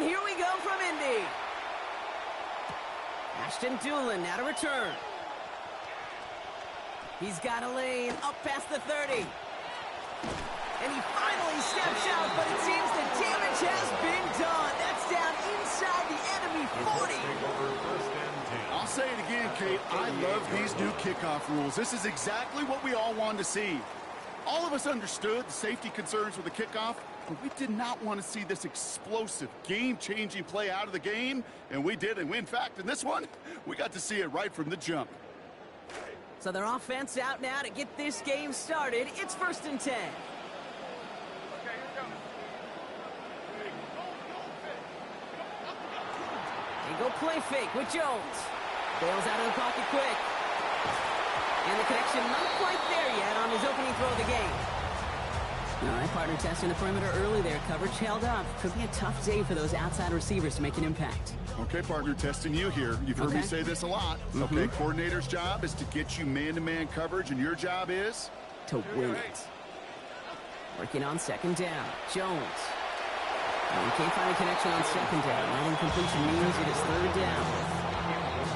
And here we go from Indy. Ashton Doolin now to return. He's got a lane up past the 30. And he finally steps out, but it seems the damage has been done. That's down inside the enemy 40. I'll say it again, Kate. I love these new kickoff rules. This is exactly what we all wanted to see. All of us understood the safety concerns with the kickoff, but we did not want to see this explosive, game-changing play out of the game, and we did. And in fact, in this one, we got to see it right from the jump. So their offense out now to get this game started. It's 1st and 10. They go play fake with Jones. Bails out of the pocket quick. And the connection not quite there yet on his opening throw of the game. All right, partner testing the perimeter early there. Coverage held up. Could be a tough day for those outside receivers to make an impact. Okay, partner, testing you here. You've heard me say this a lot. Okay, coordinator's job is to get you man-to-man coverage, and your job is? To win it. Working on 2nd down. Jones. And he can't find a connection on 2nd down. That incompletion means it is 3rd down.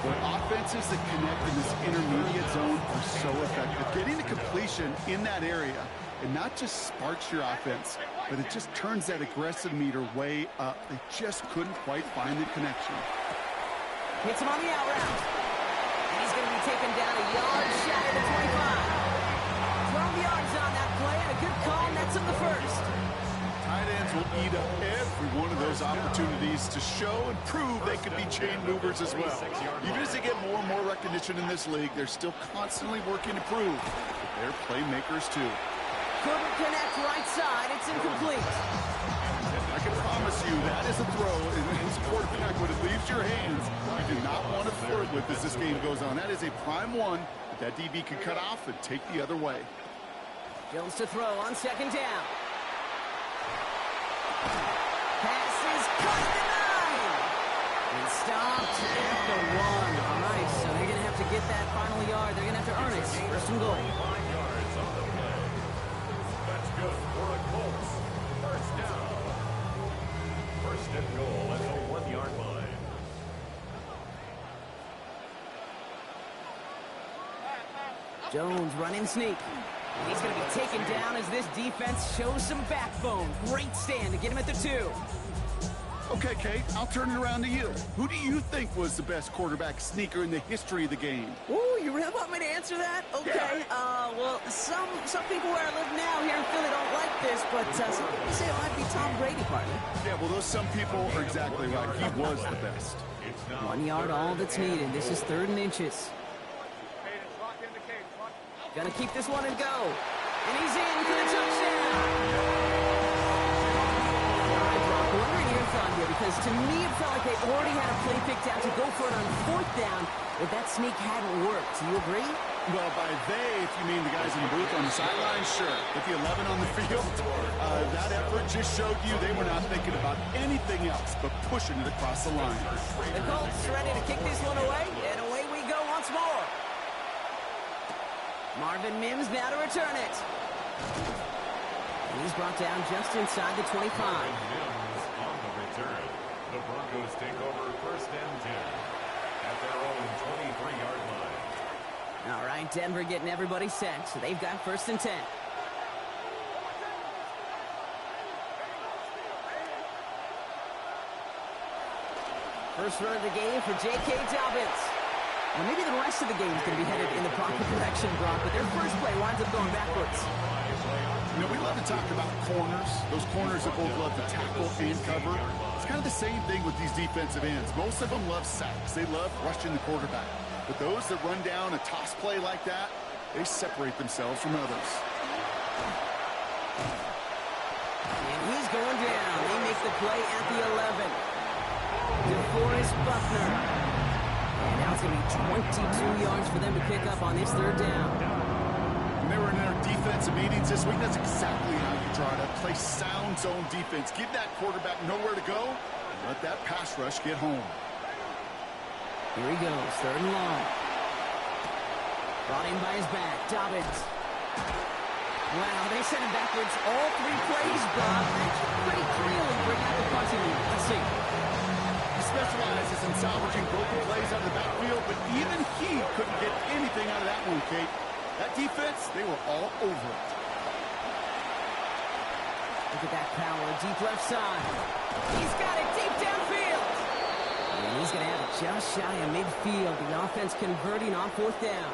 The offenses that connect in this intermediate zone are so effective. Getting the completion in that area, it not just sparks your offense, but it just turns that aggressive meter way up. They just couldn't quite find the connection. Hits him on the out route. And he's going to be taken down a yard shy of the 25. 12 yards on that play, and a good call nets him the 1st. Tight ends will eat up every one of those opportunities to show and prove they can be chain movers as well. Even as they get more and more recognition in this league, they're still constantly working to prove that they're playmakers too. Couldn't connect right side. It's incomplete. I can promise you that is a throw, and as a quarterback, when it leaves your hands, you do not want to flirt with as this game goes on. That is a prime one that DB can cut off and take the other way. Jones to throw on 2nd down. Pass is cut at the 9. And stopped at the 1. All right, so they're going to have to get that final yard. They're going to have to earn it. 1st and goal. That's good for a Colts. 1st down. 1st and goal at the 1-yard line. Jones running sneak. And he's going to be taken down as this defense shows some backbone. Great stand to get him at the 2. Okay, Kate, I'll turn it around to you. Who do you think was the best quarterback sneaker in the history of the game? Ooh, you really want me to answer that? Okay. Yeah. Well, some people where I live now here in Philly don't like this, but some people say it might be Tom Brady, partner. Yeah, well, those some people are exactly right. He was the best. 1 yard, all that's needed. This is 3rd and inches. Gonna keep this one and go. And he's in for the touchdown. All right, Brock, wondering your thought here, because to me it felt like they already had a play picked out to go for it on 4th down, but that sneak hadn't worked. Do you agree? Well, by they, if you mean the guys in the booth on the sideline, sure. With the 11 on the field, that effort just showed you they were not thinking about anything else but pushing it across the line. The Colts ready to kick this one away, and away we go once more. Marvin Mims now to return it. And he's brought down just inside the 25. On the return, the Broncos take over 1st and 10 at their own 23-yard line. All right, Denver getting everybody set, so they've got 1st and 10. First run of the game for J.K. Dobbins. Well, maybe the rest of the game is going to be headed in the proper direction, Brock, but their first play winds up going backwards. You know, we love to talk about corners. Those corners that both love to tackle and cover. It's kind of the same thing with these defensive ends. Most of them love sacks. They love rushing the quarterback. But those that run down a toss play like that, they separate themselves from others. And he's going down. They make the play at the 11. DeForest Buckner. And now it's going to be 22 yards for them to pick up on this 3rd down. When they were in their defensive meetings this week, that's exactly how you try to play sound zone defense. Give that quarterback nowhere to go and let that pass rush get home. Here he goes, 3rd and long. Brought in by his back, Dobbins. Wow, they sent him backwards all 3 plays, Bob. That should pretty clearly bring out the punting unit. Let's see. defense, they were all over it. Look at that power, deep left side. He's got it deep downfield. And he's going to have it just shy of midfield. The offense converting on fourth down.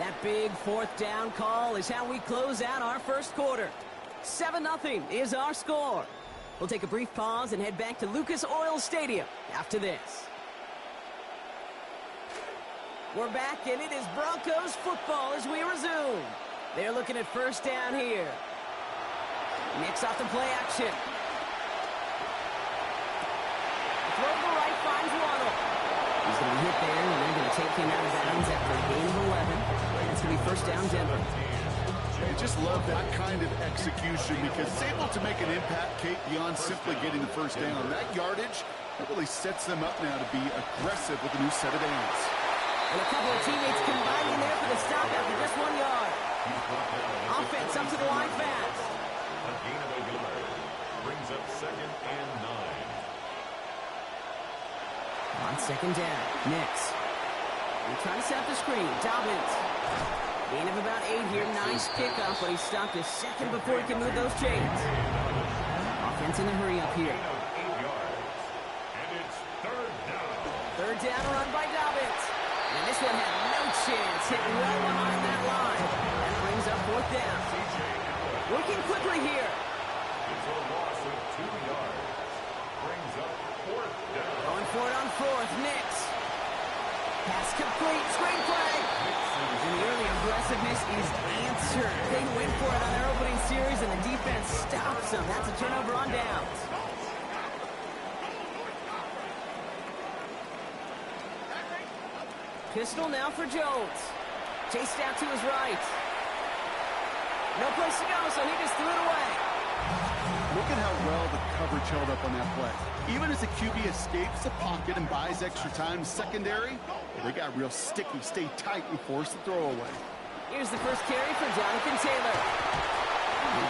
That big fourth down call is how we close out our first quarter. 7-0 is our score. We'll take a brief pause and head back to Lucas Oil Stadium after this. We're back, and it is Broncos football as we resume. They're looking at first down here. Mix off the play action. Throw to the right, finds Waddle. He's going to be hit there, and they're going to take him out of bounds after a gain of 11. It's going to be first down, Denver. I just love that kind of execution because it's able to make an impact, Kate, beyond simply getting the first down. That yardage, that really sets them up now to be aggressive with a new set of downs. And a couple of teammates combining there for the stop after just 1 yard. Offense up to the line fast. A gain of a yard brings up 2nd and 9. On second down, Nix. We're trying to set up the screen. Dobbins. Gain of about 8 here. Nice pickup, but he stopped a second before he can move those chains. Offense in the hurry up here. 8 yards. And it's 3rd down. Third down run by Dobbins. And this one had no chance. Hit well behind that line. That brings up fourth down. Working quickly here. It's a loss of 2 yards. Brings up 4th down. Going for it on fourth. Nix. Pass complete. Screen play. And the early aggressiveness is answered. They went for it on their opening series, and the defense stops them. That's a turnover on downs. Pistol now for Jones. Chased out to his right. No place to go, so he just threw it away. Look at how well the coverage held up on that play. Even as the QB escapes the pocket and buys extra time secondary, they got real sticky, stay tight, and force the throw away. Here's the first carry for Jonathan Taylor.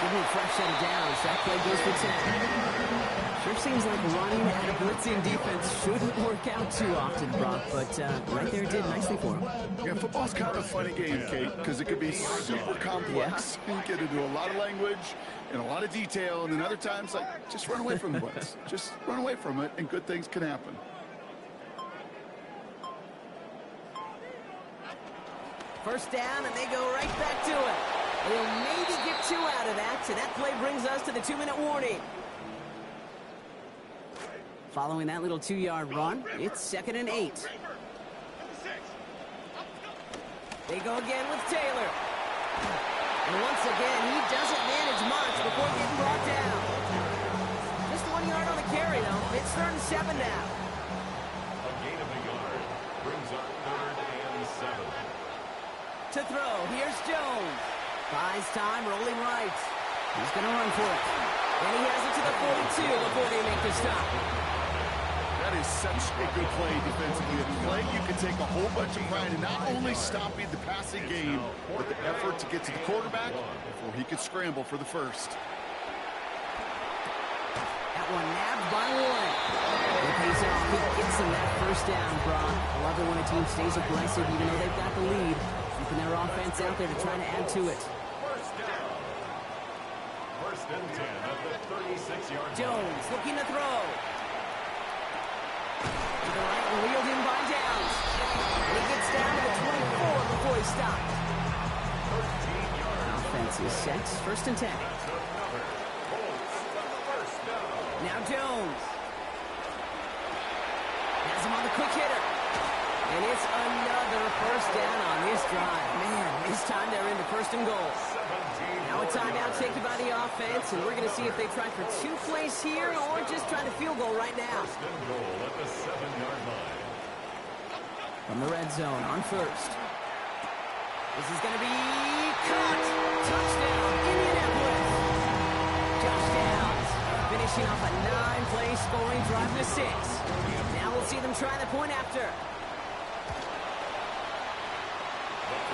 Give him a fresh set of downs. That play goes for 10. Sure seems like running at a blitzing defense shouldn't work out too often, Brock, but right there it did nicely for him. Yeah, football's kind of a funny game, Kate, because it could be super complex. You get into a lot of language and a lot of detail, and then other times, like, just run away from the blitz. Just run away from it, and good things can happen. First down, and they go right back to it. They'll maybe get 2 out of that, so that play brings us to the 2-minute warning. Following that little 2-yard run, it's 2nd and 8. They go again with Taylor. And once again, he doesn't manage much before getting brought down. Just 1 yard on the carry, though. It's 3rd and 7 now. A gain of a yard brings up 3rd and 7. To throw, here's Jones. Buys time, rolling right. He's going to run for it. And he has it to the 42 before they make the stop. That is such a good play defensively. A play you can take a whole bunch of pride in not only stopping the passing game, but the effort to get to the quarterback before he could scramble for the first. That one nabbed by Warren. He pays off. He gets him that first down, Brock. I love it when a team stays aggressive even though they've got the lead. Keeping their offense out there to try to add to it. First down. 1st and 10 at the 36-yard line. Jones looking to throw. To the right, wheeled in by Downs. And he gets down to the 24 before he stopped. 13 yards. Offense is set. 1st and 10. That's another. Colts, first down. Now Jones. Has him on the quick hitter. And it's another first down on this drive. Man, this time they're into 1st and goal. 17 Now a timeout taken by the offense, and we're going to see if they try for 2 plays here or just try to field goal right now. 1st and goal at the 7-yard line. From the red zone on 1st. This is going to be caught. Touchdown, Indianapolis. Josh Downs finishing off a 9-play scoring drive to 6. Now we'll see them try the point after.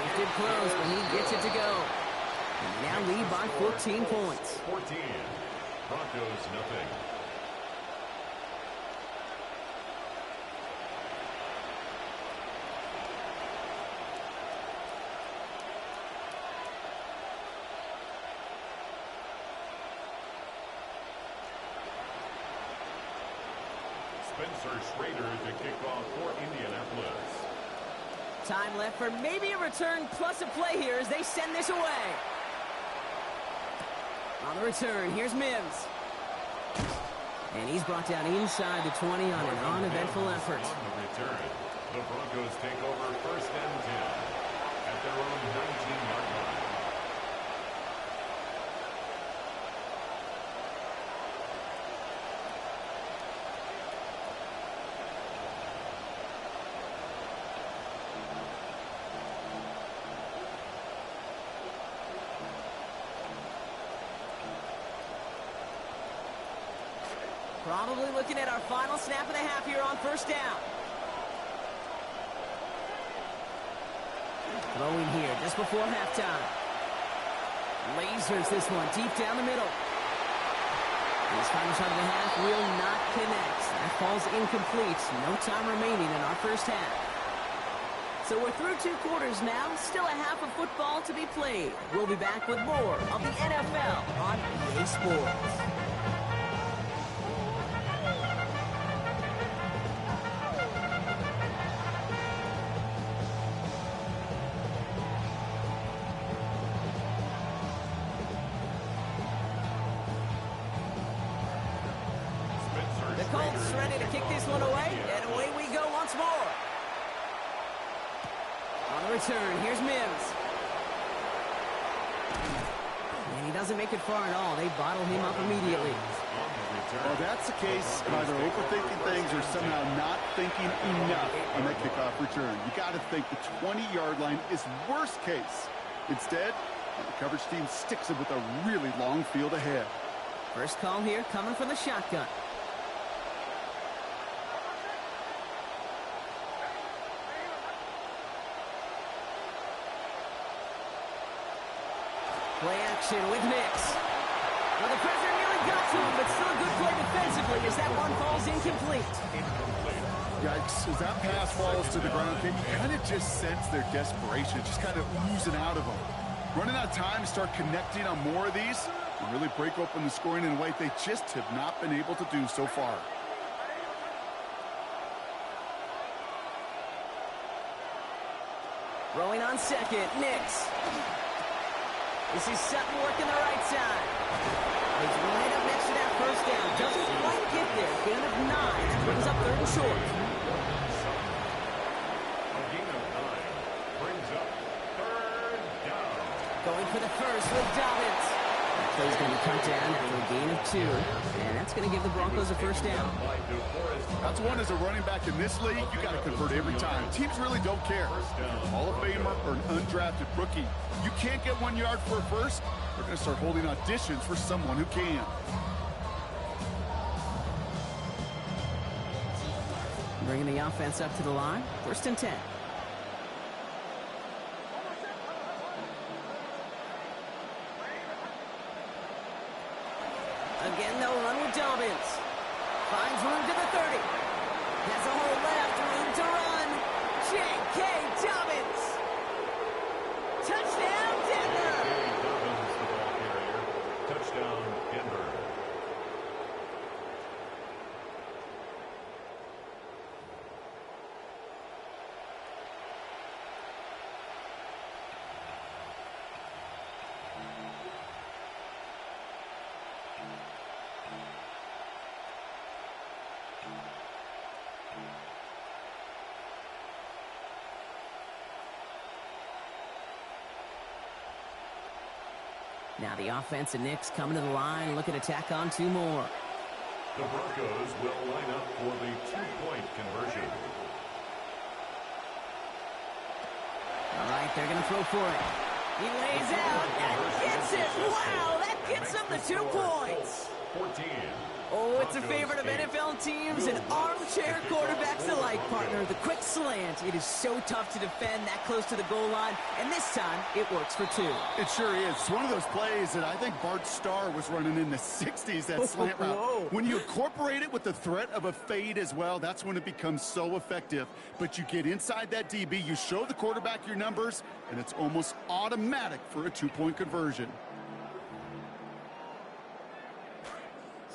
Lifted close, but he gets it to go. And they now lead by 14 points. 14. Broncos nothing. Spencer Schrader to kick off for Indianapolis. Time left for maybe a return plus a play here as they send this away. On the return, here's Mims. And he's brought down inside the 20 on an uneventful effort. On the return, the Broncos take over first and 10 at their own 19-yard line. Probably looking at our final snap and a half here on first down. Throwing here just before halftime. Lasers this one deep down the middle. And his final shot of the half will not connect. That falls incomplete. No time remaining in our first half. So we're through 2 quarters now. Still a half of football to be played. We'll be back with more of the NFL on EA Sports. Colts ready to kick this one away, and away we go once more. On the return, here's Mims. And he doesn't make it far at all. They bottle him up immediately. Well, that's the case of either overthinking things or somehow not thinking enough on that kickoff return. You got to think the 20-yard line is worst case. Instead, the coverage team sticks it with a really long field ahead. First call here coming from the shotgun. Play action with Nix. Well, the pressure nearly got to him, but still a good play defensively as that one falls incomplete. Yikes, as that pass falls to the ground, can you kind of just sense their desperation, just kind of oozing out of them. Running out of time to start connecting on more of these and really break open the scoring in a way they just have not been able to do so far. Rolling on second, Nix. This is Sutton working the right side. He's right up next to that first down. Doesn't quite get there. Gain of 9. That brings up third and short. A gain of 9 brings up third down. Going for the first with Dobbins. That play's going to be cut down for a gain of 2. And that's going to give the Broncos a first down. That's one as a running back in this league, you got to convert every time. Teams really don't care. Hall of Famer or an undrafted rookie. You can't get 1 yard for a first, they're going to start holding auditions for someone who can. Bringing the offense up to the line. First and 10. Again, they'll run with Dobbins. Finds room to the 30. Has a hole left, room to run. J.K. Dobbins. Touchdown, Denver. Dobbins, the ball carrier. Touchdown, Denver. Now the offense and Knicks coming to the line, looking to tack on 2 more. The Broncos will line up for the 2-point conversion. All right, they're going to throw for it. He lays out and gets it. Wow, that gets him the 2 points. 14. Oh, it's a favorite of NFL teams and armchair quarterbacks alike, partner. The quick slant. It is so tough to defend that close to the goal line, and this time it works for 2. It sure is. It's one of those plays that I think Bart Starr was running in the 60s, that slant route. Whoa. When you incorporate it with the threat of a fade as well, that's when it becomes so effective. But you get inside that DB, you show the quarterback your numbers, and it's almost automatic for a 2-point conversion.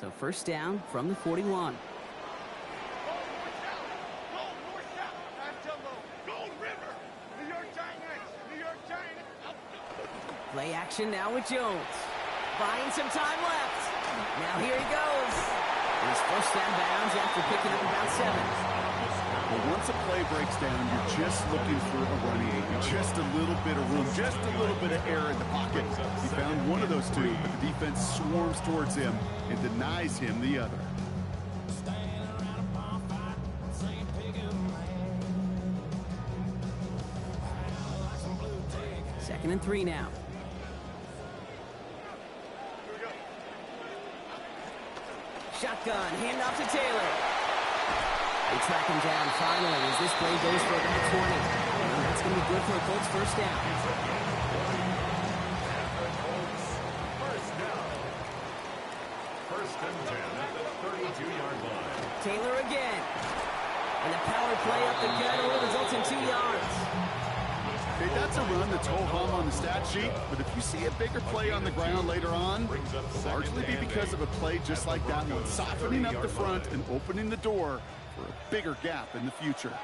So first down from the 41. Play action now with Jones. Buying some time left. Now here he goes. He's first down bounds after picking up about 7. Well, once a play breaks down, you're just looking for a running game. Just a little bit of room, just a little bit of air in the pocket. He found one of those two, but the defense swarms towards him and denies him the other. Second and 3 now. Shotgun, handoff to Taylor. They track him down finally as this play goes for about 20. And that's going to be good for a Colts first down. First and 10 at the 32-yard line. Taylor again. And the power play up the gut only results in 2 yards. Hey, that's a run that's ho-hum on the stat sheet, but if you see a bigger play on the ground later on, it'll largely be because of a play just like that one, softening up the front and opening the door for a bigger gap in the future.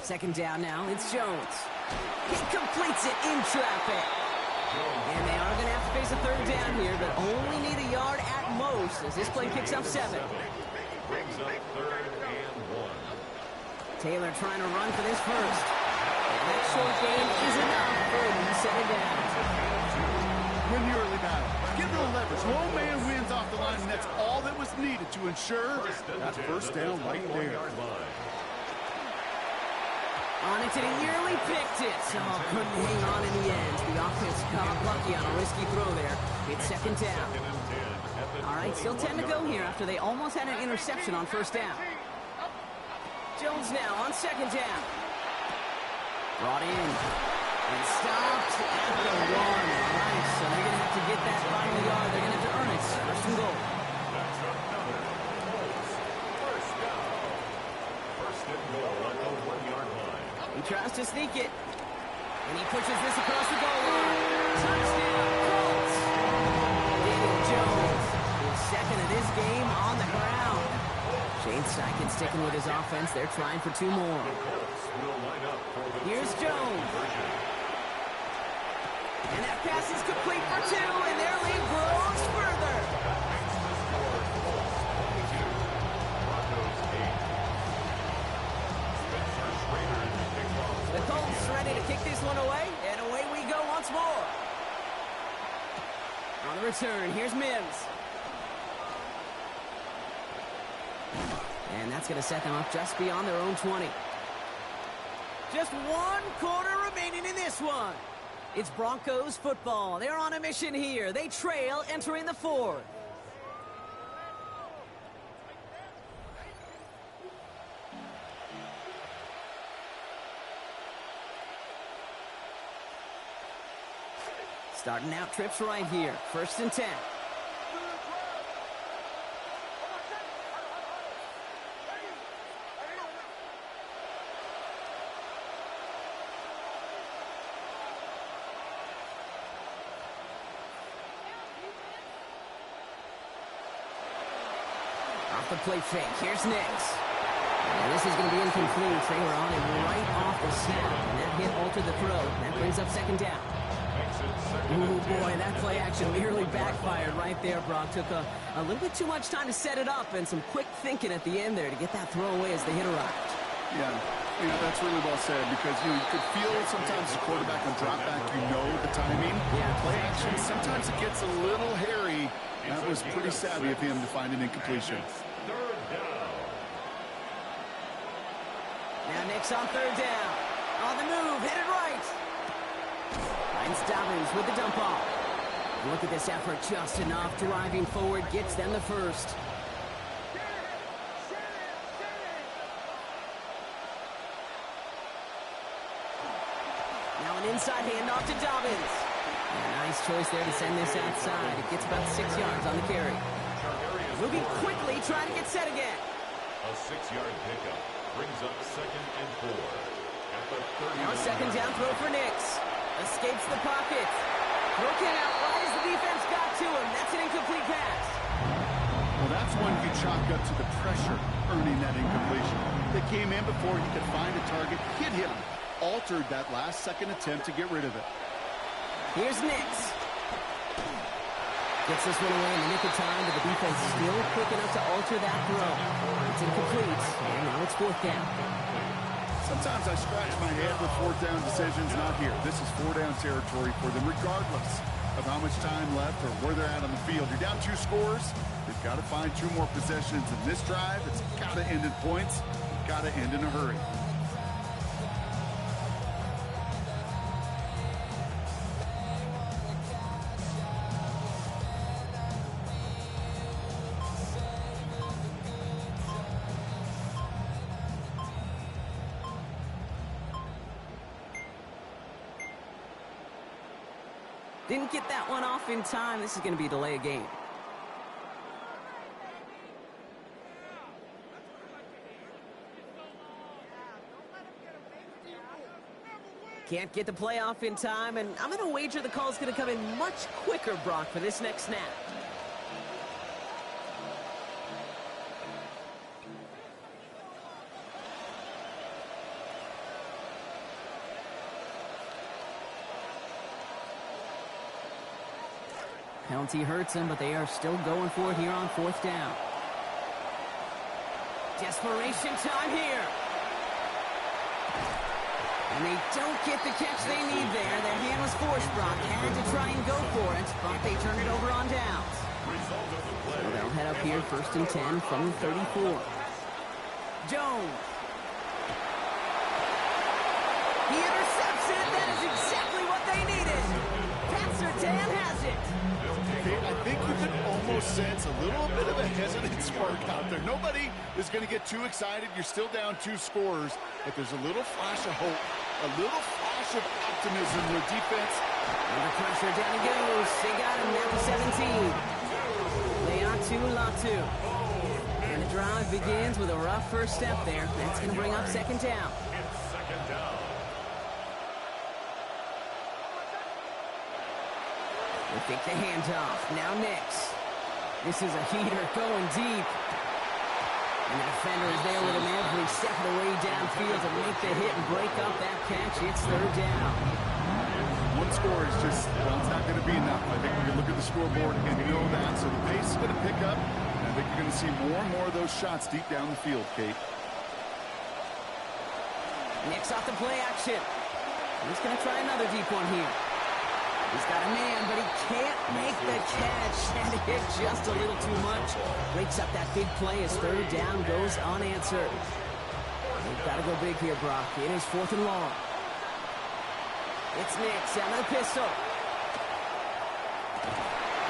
Second down now, it's Jones. He completes it in traffic. And they are going to have to face a third down here, but only need a yard at most as this play picks up 7. Brings up 3rd and 1. Taylor trying to run for this first. And that short gain is enough for him to set it down. Win the early battle. Get a little leverage. Low man wins off the line, and that's all that was needed to ensure that first down right there. On it to the yearly picked it. Oh, couldn't hang on in the end. The offense got lucky on a risky throw there. It's second down. All right, still 10 to go here after they almost had an interception on first down. Jones now on second down. Brought in. And stopped at the 1. All right, so they're going to have to get that final yard. They're going to have to earn it. First and goal. First and goal at the 1-yard line. He tries to sneak it. And he pushes this across the goal line. Touchdown, Colts. Daniel Jones, his second of this game on the ground. Shane Steichen sticking with his offense. They're trying for 2 more. Here's Jones. And that pass is complete for 2, and their lead grows further. The Colts ready to kick this one away, and away we go once more. On the return, here's Mims. And that's going to set them up just beyond their own 20. Just 1 quarter remaining in this one. It's Broncos football. They're on a mission here. They trail entering the 4th. Starting out trips right here. First and 10. Off the play fake. Here's Nix. And this is going to be incomplete. Taylor on it right off the snap. And that hit altered the throw. That brings up second down. Oh boy, that play action nearly backfired right there, Brock. Took a little bit too much time to set it up and some quick thinking at the end there to get that throw away as the hit arrived. Yeah, that's really well said because you could feel sometimes the quarterback on drop back, the timing. Yeah. Play action, sometimes it gets a little hairy. That was pretty savvy of him to find an incompletion. Now Nix on third down. On the move, hit it right. Finds Dobbins with the dump off. Look at this effort, just enough driving forward, gets them the first. Now an inside handoff to Dobbins. Yeah, nice choice there to send this outside. It gets about 6 yards on the carry. Moving quickly, trying to get set again. A 6-yard pickup brings up 2nd and 4. At the 30. Now a second down throw for Nix. Escapes the pocket. Broken out wide as the defense got to him. That's an incomplete pass. Well, that's one you chalk up to the pressure earning that incompletion. They came in before he could find a target, hit him. altered that last-second attempt to get rid of it. Here's Nix. Gets this one away in the nick of time, but the defense still quick enough to alter that throw. It's incomplete, and now it's fourth down. Sometimes I scratch my head with fourth down decisions. Not here. This is four-down territory for them, regardless of how much time left or where they're at on the field. You're down 2 scores. They've got to find 2 more possessions in this drive. It's got to end in points. It's got to end in a hurry. Didn't get that one off in time. This is going to be a delay of game. Can't get the play off in time, and I'm going to wager the call is going to come in much quicker, Brock, for this next snap. Penalty hurts them, but they are still going for it here on fourth down. Desperation time here. And they don't get the catch they need there. Their hand was forced, Brock. Had to try and go for it, but they turn it over on downs. So they'll head up here, 1st and 10 from the 34. Jones. He intercepts it. That is exactly what they needed. Pat Surtain has it. I think you can almost sense a little bit of a hesitant spark out there. Nobody is going to get too excited. You're still down 2 scores, but there's a little flash of hope, a little flash of optimism with defense. Under pressure, down he goes. They got him down to 17. They are 2-2. And the drive begins with a rough first step there. That's going to bring up 2nd down. It's 2nd down. They take the handoff. Now Nix. This is a heater going deep. And the defender is there with him every step of the way downfield to make the hit and break up that catch. It's 3rd down. 1 score is just, well, it's not going to be enough. I think we can look at the scoreboard and know that. So the pace is going to pick up. And I think you're going to see more and more of those shots deep down the field, Kate. Nix off the play action. He's going to try another deep one here. He's got a man, but he can't make the catch. And it hit just a little too much. Breaks up that big play as 3rd down goes unanswered. They've got to go big here, Brock. It is 4th and long. It's Nix out of the pistol.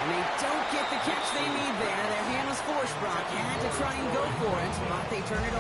And they don't get the catch they need there. Their hand was forced, Brock. Had to try and go for it, but they turn it over.